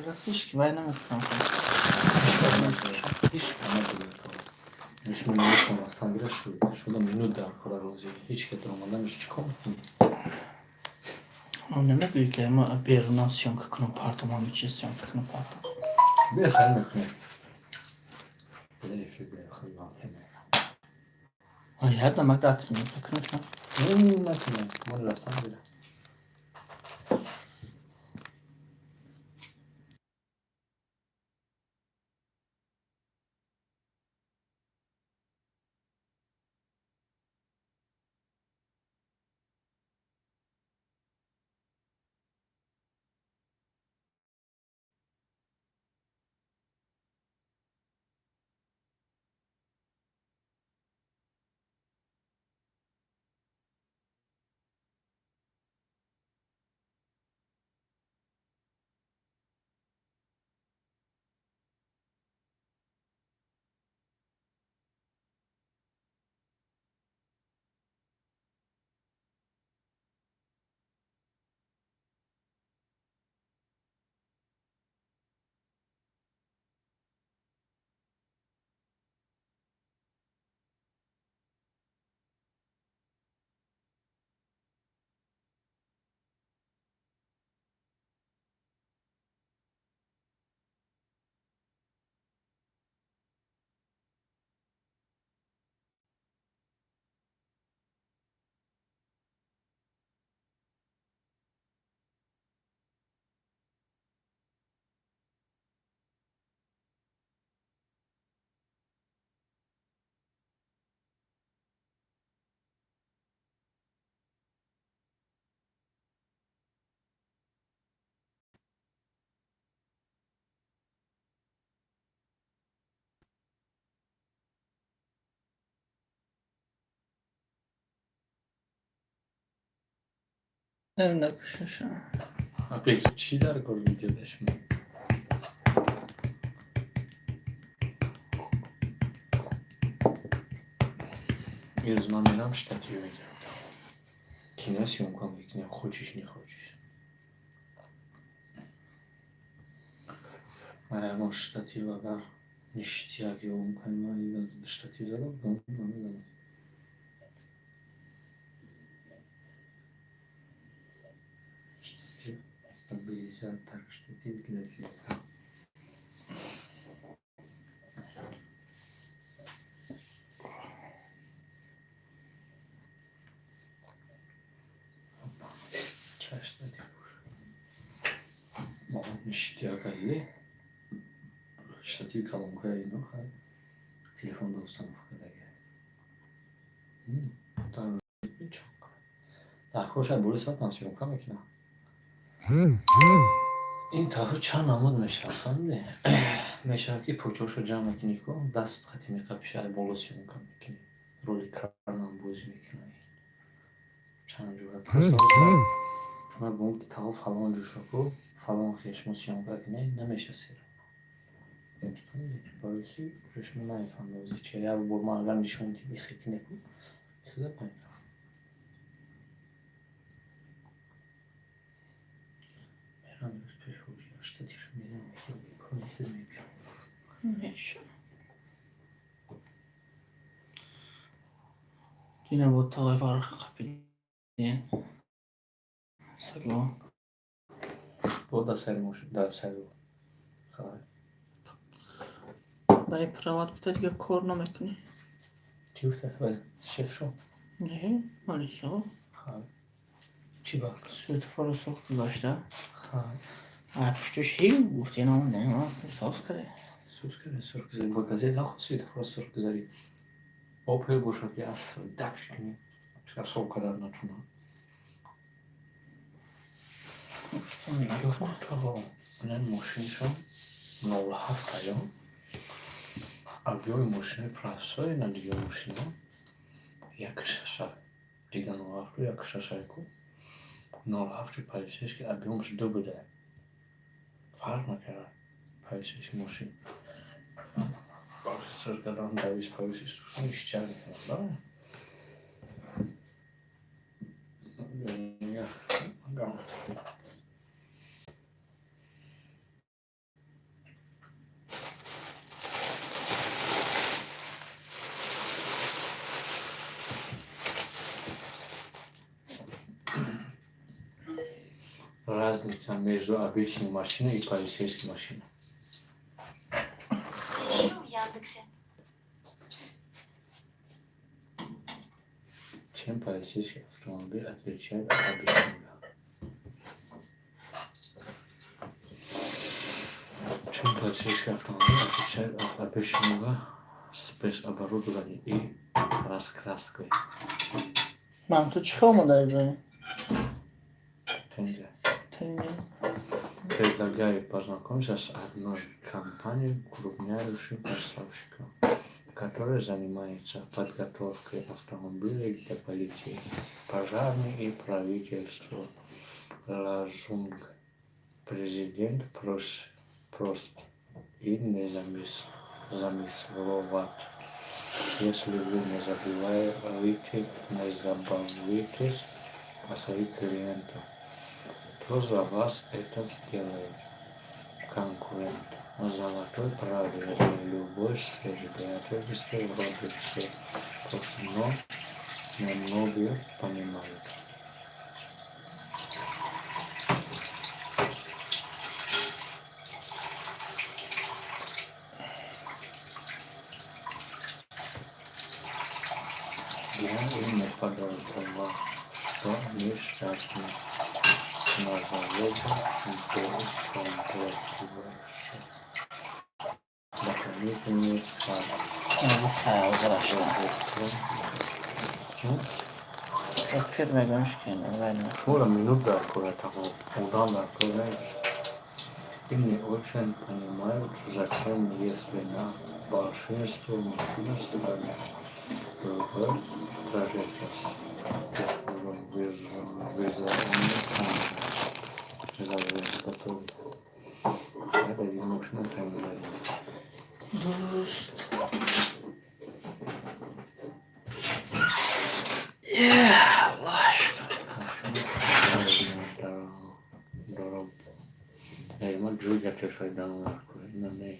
Рахишки война میکنم. هیچ کمه بوده تو نشون میکنم وقتا میره شده منو در کار روزی هیچ که درآمدنش چیکار میکنی نمیگویی که ما بیرون سیانکه کنم پارتمان میچه سیانکه کنم پارتمان بخیر میکنی بله فکر خیلی وقتی آیا حد نمک داتر میکنم نکنه من رفتم بیره نمیدونم اپیزود چی در کار ویدیو داشتم یه روز من میرم شتاتیو میگیرم کنار سیونکام میکنم خوچیش نیخوچیش من شتاتیو اگر نیشتیاگی اون کنیم شتاتیو زدم نمیدونم штатив стабилизатор штатив для телефона ча штатив мама ништягаи штатив колонка ино хай телефонда установка дага там так хоша бурисат нам съёмка мекунам ин таҳо чанд намуд мешавад фаҳмиде мешавад ки пӯчаҳошо ҷамъ мекунӣ ку даст хати меқапишад боло съёмка мекунӣ роли кранам бозӣ мекунӣ чанд ҷура шумо бо он ки таҳо фалон ҷӯшо ку фалон хешмо съёмка кунӣ намешасед балки шумо намефаҳмед чи як бор ман агар нишон дидӣ бихикне ку хиза намефаҳмед мерам пешоҷи штатившо мезанам ки пулни хиза мебиём میشه دینا با تای فرق قبیدین سلام бо дасари мошин дасари хай برای پروات بوده دیگه کار نمیکنی چی گفته خبر شف شو نه مالیسا خای چی با سویت فرسخ گذاشته خای پشتش هی گفتی نه ساس کرده سوز کرده سرخ گذاری با گازه نخواستید فرست سرخ گذاری آپل باشد که از دکش کنی چرا سو کردن نتونم نگاه تو من ماشینشون 07 ایام объёме машины простой на другие машины як шаша دیگه 07 як шашайку 07 полицейский объёмش دو بوده فرق نکرد полицейский машин Profesör kadar davis polisi istiyorsan işçiler değil mi? Ya, разница между обычной машиной и полицейской машиной? Ищу в Яндексе. Чем полицейский автомобиль отличает от обычного? Чем полицейский автомобиль отличает от обычного спецоборудования и раскраской? Mam tu çıkamadı İbrahim. Тенге. Tenge. Предлагаю познакомиться с одной компанией, крупнейшим поставщиком, которая занимается подготовкой автомобилей для полиции, пожарной и правительства. Лозунг. Президент прост и не замысловат. Если вы не забываетесь о своих клиентах, кто за вас это сделает? Конкурент. Золотой правило и любой сфере приготовиться вроде все просто, но немногие понимают. Я им не подозревал, что несчастный. На заводе был комплектирующий. Дополнительный факт. Abi sağ ol arkadaşlar. Firma görmüşken verme. Скоро минута аккуратно, удобно открываешь. И не очень понимают, зачем, если на большинство машин ставят другой прожектор, которым визуальный камера. Это немножко камера. Dost. Yeah, Allah aşkına. Дорого. Ей, ма джуга че шой данлар, на ней.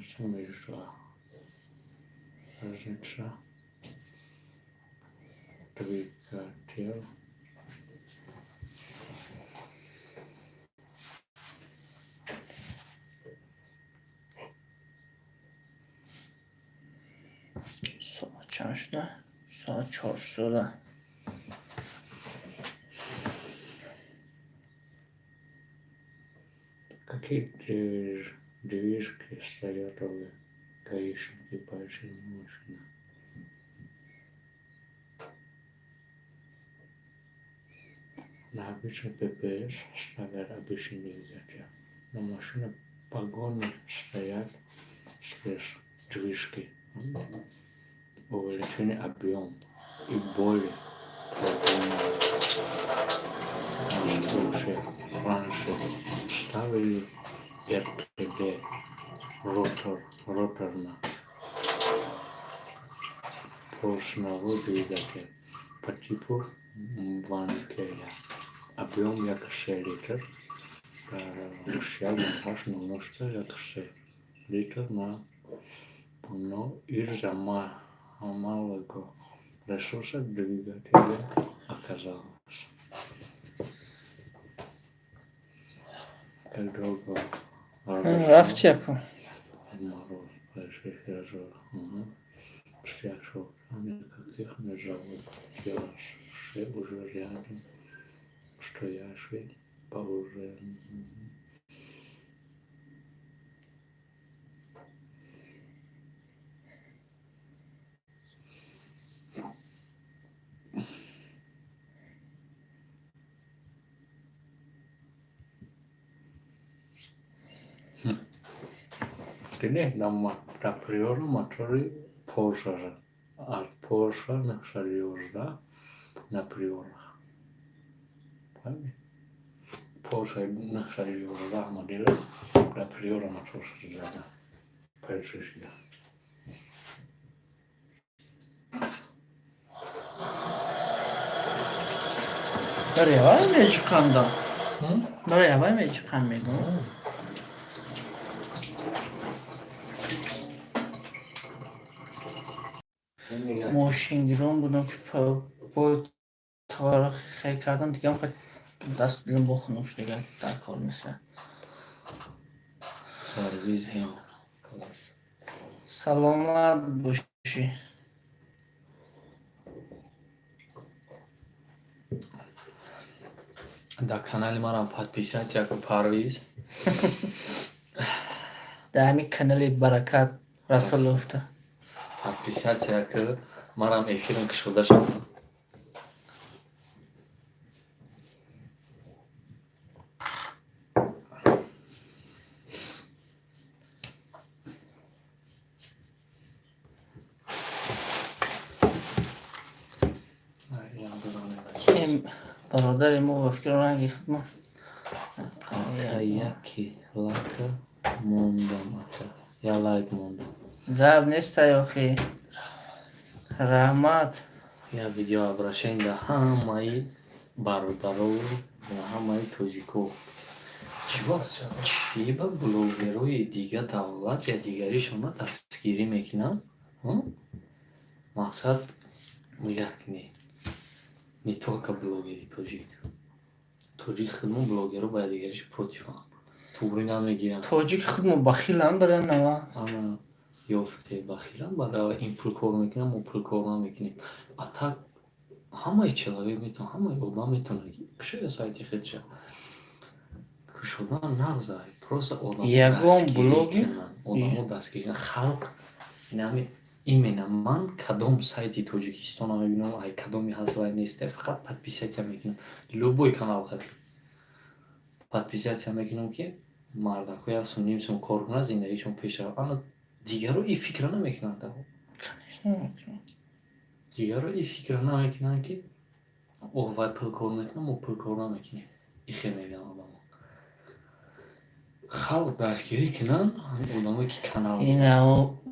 Что между разница двигатель Sola çarşıda. Sola çarşıda. какие движки стоят у гаишники большие машины? На обычный ППС ставят обычный двигатель. На машине погоны стоят спецдвижки. Увеличение объема и более продвинутые конструкции. Раньше ставили РТД, роторно, поршневой двигатель по типу Ванкеля. Объем як 6 литров, ущерб аж на множество як 6 литров на но из-за малого ресурса двигателя оказалось. Как долго Rafçı yakın. мороз больших разов. Встречал никаких не жалоб. Я все уже рядом, стоящий по уже. Ini nama Priora motory Porsche, a Porsche seriousna na Priora. Porsche seriousna modela na Priora motory seriousna. Precisa. Nereye var mı çıkanda? Nereye var mı çıkan mı? Moşingron bunu boyut خیلی کردن دیگه هم دست دلم بخونوش دیگه در کار نیست. عزیز هم کلاس سلامت باشی. در کانال ما را подписаться کن پارویز در همین کانال برکت رسول افته подписаться کن ما را افیرم کشوده شد. این برادر ما وفکر رو نگی خدمت یکی لایک موندم یا لایک موندم ضرب نیست یاخی رحمت یا ویدیو обращение до همه برادران و همه توجیکو چی با بلوگروی دیگه دولت یا دیگری شما دستگیری میکنن؟ مقصد як не только блогери тоҷик худмон блогеру ба дигариш противан тугрӣ намегиранд توجیک خودمو بخیلم برن نوا ана ёфте бахилан барои ин пул кор мекунам мо пул кор намекунем а так ҳамаи человек метавон ҳамаи одам метавонад кушоя сайти худша кушодан нағзай просто ягон блоги одамо дастгирӣ халқ инами именно ман кадом сайти тоҷикистона мебинам ай кадоми ҳаст вай несте фақат подписатсия мекунам любой канал хати подписатсия мекунам ки мардако 1.5 сум кор кунад зиндагишон пешрав ана дигаро и фикра намекунанд дигаро и фикра намекунанд ки оҳ вай пул кор мекунам мо пул кор намекунем ихе мегӯям одамо халқ дастгирӣ кунанд одамо ки канал اینو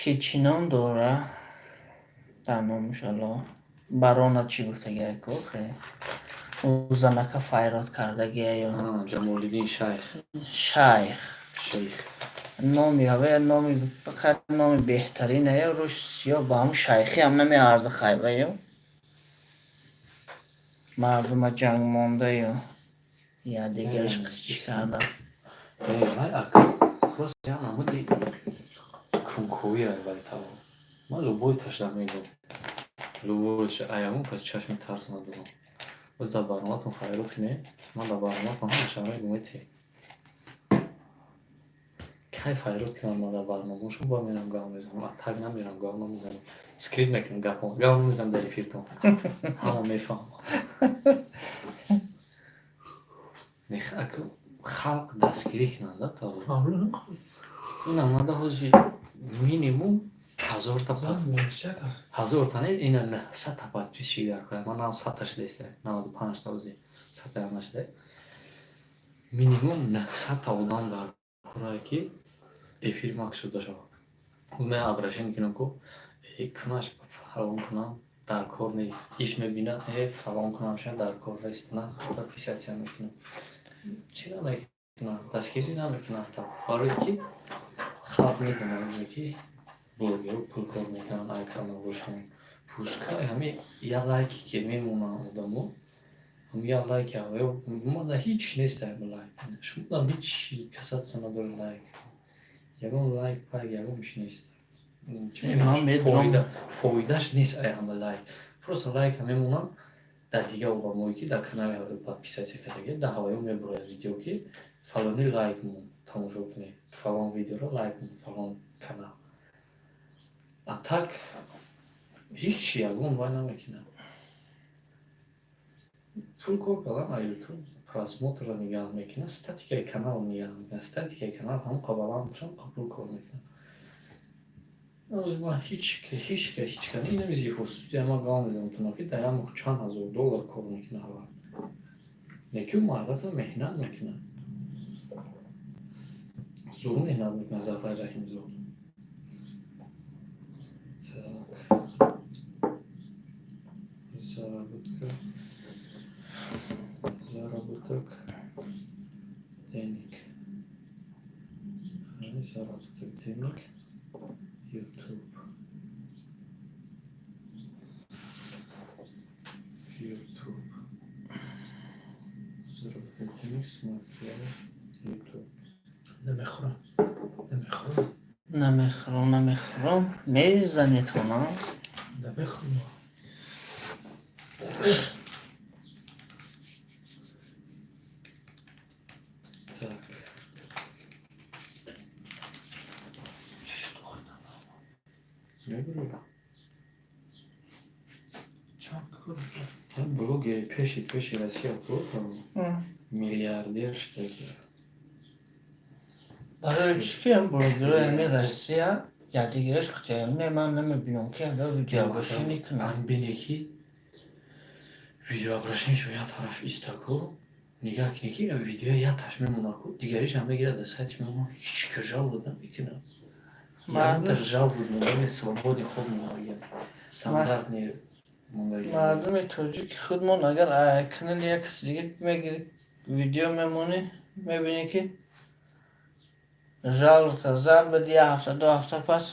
که چینام دوره در نامش الله برانت چی گفته گه که او زنکه فیرات کرده گه یا ҷамолиддин شیخ шейх نامی هوه نامی بخیر نامی بهترینه یا روش یا با هم شیخی هم نمی عرض خیبه یا مردم جنگ مانده یا دیگرش چی کرده вай ак просто я намуди кункуя вай таво ман любой ташда мегӯям любой аягон пас чашми тарс надорам боз дар барноматон файрот кунем ман дар барноматон ҳамаша мегӯмете кай файрот кунам ман дар барномашон ба мерам гав мезанам а так намерам гав намезанам скрип мекунам гапон гав намезанам дар эфиртон ҳама мефаҳмад мехак халқ дастгирӣ кунанда таво ина манда ҳози минимум 1000 та не ина 900 та подпис шидар кунад ман 900-таш деста 95 та ози 100 та нашда минимум 900 та одам дар корае ки эфир максуда шавад ме обращение кунам ко кунаш фалон кунам дар кор нест иш мебинад фалон кунам ша дар кор нест на подписатсия мекунам чира мекунам дастгирӣ намекунам та барои ки халқ медонад ки блогеру пул кор мекунанд ай каналошон пускай ҳами я лайки ки мемонанд одамо ҳами я лайки мада ҳеҷ нестае ба лайк шумодан ҳеҷ касатса надора лайк ягон лайк пак ягонш нест фоидаш нест ай ҳама лайк просто лайка мемонанд дар дига одамое ки дар канали подписатсия кардаги дар ҳаваё мебурояд видео ки фалони лайк мон тамошо кунед фалон видеоро лайк мон фалон канал а так ҳеҷ ягон вай намекунад пул кор кардан а ютуб просмотрро нигаҳ мекунад статикаи канал нигаҳ мекунад статикаи канал ҳамқа баланд бошад пул кор мекунад ман ҳеҷ кани инами зифо студия ман гав медам тунам ки дар ямоҳ чанд ҳазор доллар кор мекунад ва неки мардата меҳнат мекунад зур меҳнат мекунад зафар раҳимзод заработок денег заработок денег YouTube Зробити мікс, матеріали, YouTube. نمیخورم. نمیخورم میزنی تو نه نمیخورم. Так. Ne böyle? Çok kuru. Ben blogeri peşi Россия kurtarım. Milyarder штуки. برای چی که بلوگر امی رسیه یادگیرش خیلی من نمیبینم که اگر ویدیو باشینی کنم Ben beneki video обращение şu ya taraf istako. Nigah ki ya videoya ya taşmıyor ko. Digeriş hem de gire de saçmıyor mu? Hiç köjal buldum ikine. Я даже жалобу на свободе ходного агента. Стандартные مردم ترجیک که خودمون اگر کانال یک کسی دیگه میگیری ویدیو میمونی میبینی که جال زر بدی یه هفته دو هفته پس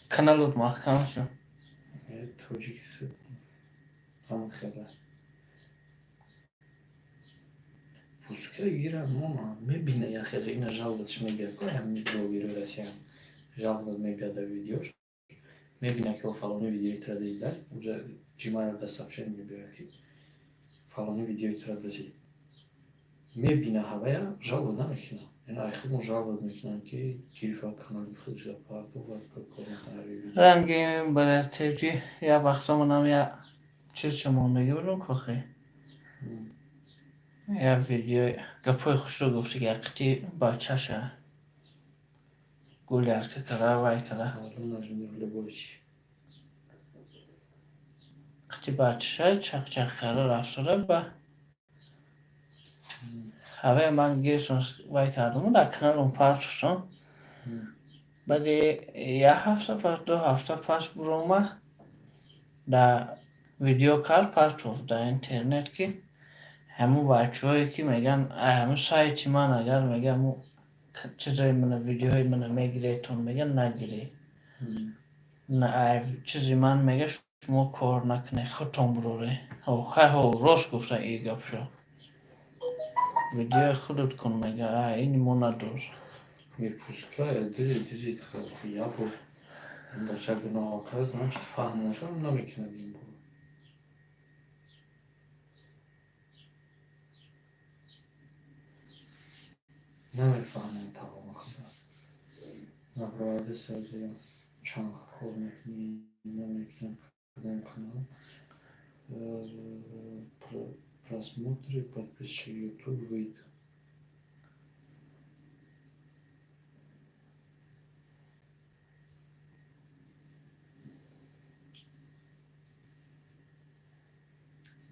کانالت محکم شد Çocuk Ankara. Пускай girem ama mebine yakacak yine жаловаться мебия. Hem блогер Россия. Жаловаться мебия да видео. Мебина ки фалони видео традиздар. Уже Gmail да сообщение мебия ки фалони видео традизи. Мебина havaya жалоба намекина. Yani ayıkımı жалоба намекина ki telefon kanalı kılacak parça var komentarı. رنگی برای ترجیح یه وقتا منم یه چیز چماندگی بودم کخی یه ویدیو گپای خوش رو گفتی که اقتی بچهشه گولی که کرده وای کرده Malum najmir lebochi. اقتی بچهشه چق کرده رفتاره با همه من گیرشون وای کردم و در کنار اون پرچ شدم بعد یه هفته پس دو هفته پس برومه در ویدیو کار پس بود در اینترنت که همون بچه هایی که میگن همون سایتی من اگر میگم چیزای من ویدیوهای من میگیره تون میگن نگیره نه چیزی من میگه شما کار نکنه خودتون بروره خیلی راست گفته ای گپ شو ویدیو خودت کن میگه این مو ندار Не пускай, дизи храпи, я бо бача гуноҳ кард, значит фаҳмошам намекунад ин бо. Намефаҳмам тамом мақсад. Наброяде сазия чанд кор мекунӣ, намекунам кадом канал. Просмотры, подписчик YouTube выйдет.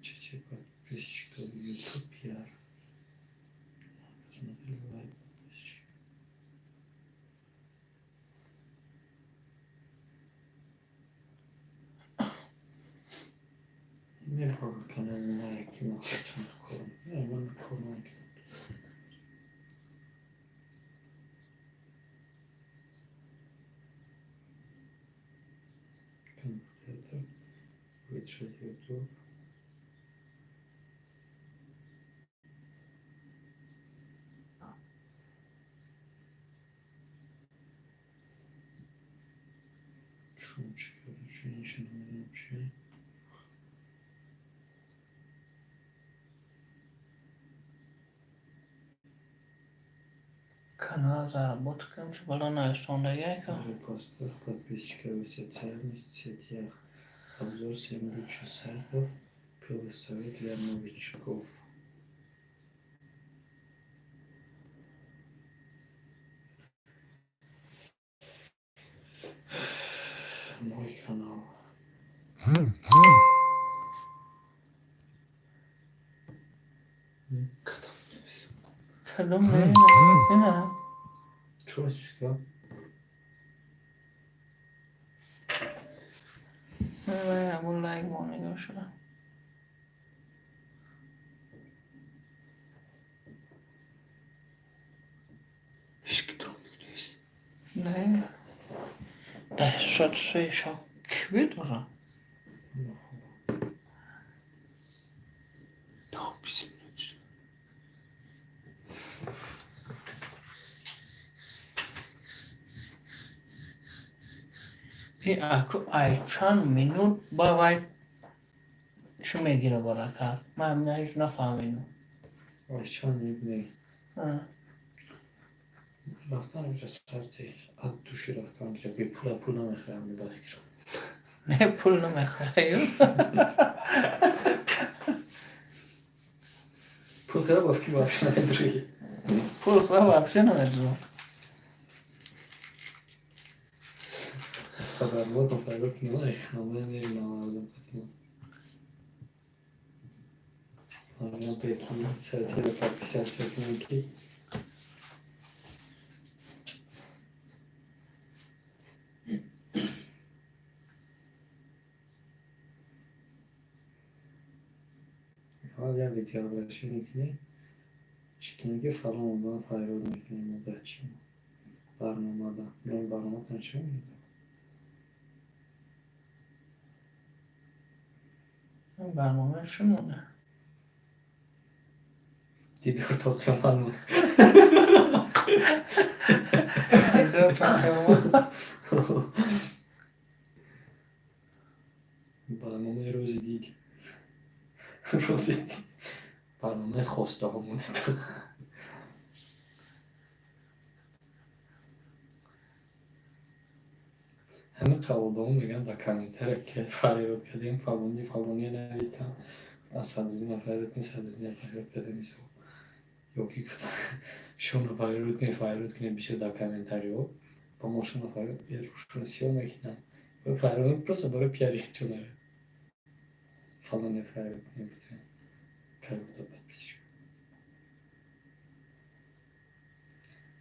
Чуть подписчиков YouTube PR. Посмотри лайк подписчик. Не факт канал на кино хочу такое. Не, man kommer inte. Компьютер. Widget YouTube. Шумчик, женщина вообще. канал заработать کنم بالا نرسوندگی که Репостов, подписчиков в социальных сетях. Обзор 7 лучших сайтов. Первый совет для новичков. Мой канал. کدوم نه Что сказал? نه همون لایک مانگاه شده نه ده شد سوی شاکی دارم این اکو چند منوت با وای چی میگیره بالا کار من هیچ نفهمیدم Ayçan İbni raftan önce serti ad tuşu raftan girer. Bir pula mekhram bir bakir. نه پول نمیخواه Pul kara bafki bafşina edri. پول خواه وابشه نمیدونم Haber var haber yok ne var? Ama ne lazım katılım. Ama peki serti de farklı serti ki. Hala bir yaklaşım ikili. Çikinlik falan olduğuna fayda olmak için açayım. Barnamada. Ben barnamadan açıyor muyum? برنامه شمونه Didi ortak var mı? دیدار فاطمه برنامه روزی değil. روزی değil. برنامه خواسته همونه همه قوادامون میگن در کامنتر که فریاد کردیم فلونی نویستم صدوری نفریاد کنی صدوری نفریاد کرده نیست یکی که شون فریاد کنی بیشه در کامنتری ها با ما شون فریاد یه روشون سیاه میکنم و فریاد پروسه برای پیاری چونه فلونی فریاد کنیم کاری بوده باید بیسش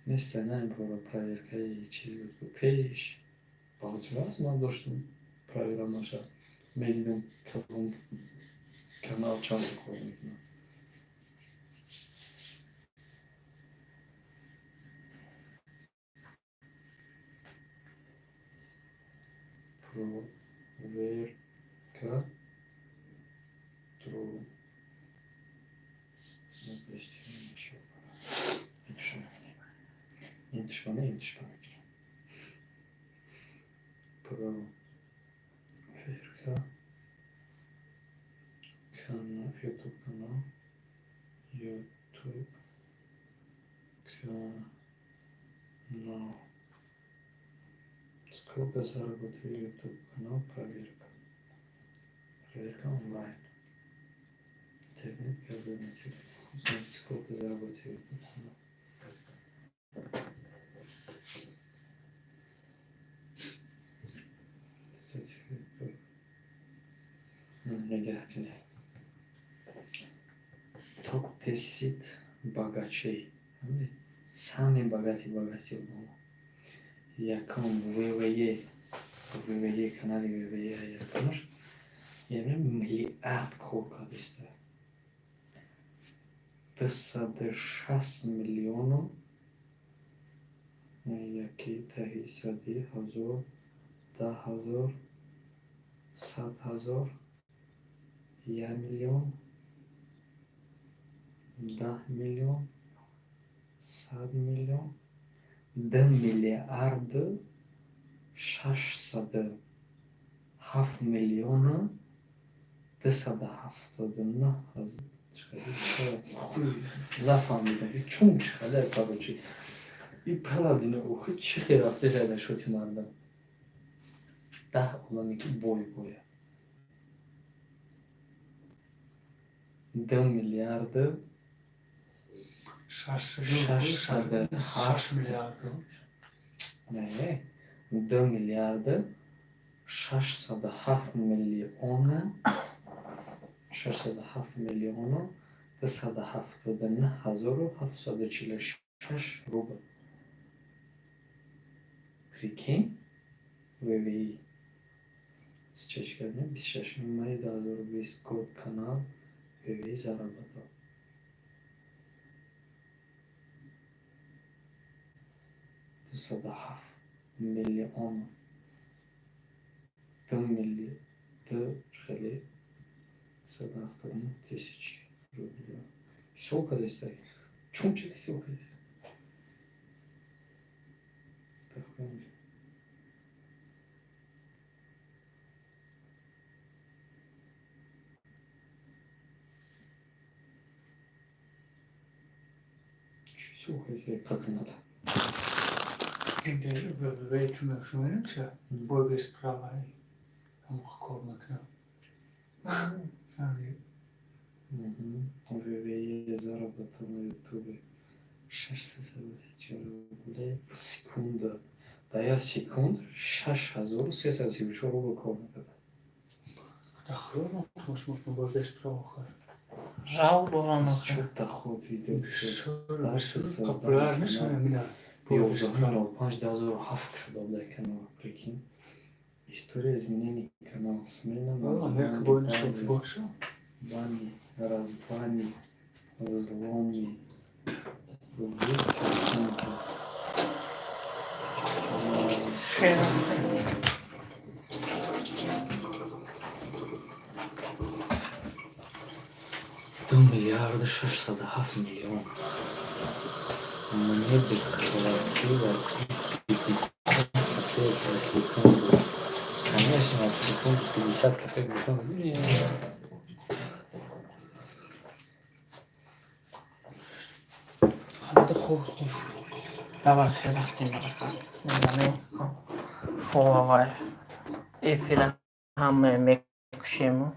مثل نه برای پرایرکه یه چیزی بود پیش Багато раз мав дошли правила наша медийном канал Чанкова. Проверка тру. Yetişmene. Проверка канал, YouTube канал, YouTube канал. Сколько заработает YouTube канал? Проверка. Проверка онлайн. Техника задачи. Узнать, сколько заработает YouTube канал. نگه کنه топ 10 богачей самый богатый яком ВВЕ канале ВВЕ якомаш yani миллиард korka işte 206 миллионов який тагисади hazır 10,000 100,000 1 milyon 10 milyon 100 milyon 2 milyardı 607 milyonu 270 hazır çıkardı. نفهمیدم چون چقدر کارچی این پلابینه اوخه چی خیلی رفته جده شدی مردم 10 اونمی که boya 2 milyardı şaşırdı 2 milyardı 607 milyonu 270,746 rubl. Прикинь, ВВИ. Сейчас говорю, 26 мая 2020 год канал ВВИ заработал. Садахов миллионов. 2 миллион. 2,1 рублей. Сколько здесь стоит? Чум через сколько здесь? Слухайте, как надо. Inge wytłumaczyłem się, bo jest sprawa i tam kormak na. ВВЕ заработал на ютубе 674 рублей в секунду. Да я секунд 6334 рублей. Так, ну, может, можно было без справок. Жалобно. Что такое видео? Популярный сон меня. Я узнал, 5000 хафк шуда для канала, прикинь. История изменений канала. Смена Америка больше, что больше. Бани, разбани, взломи, выборки. Şey, 1 миллиарда 600 миллион. Мне бы хватило 50 копеек на секунду. Конечно, в секунду 50 копеек в секунду. Нет. Hadi hoş. давай ще рахтим ръка. Маленько. Хубава е. Ефира хаме мекушимо.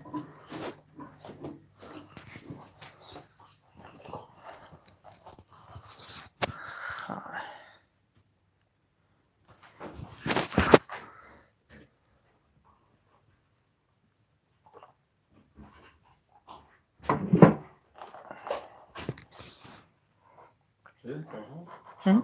Hı?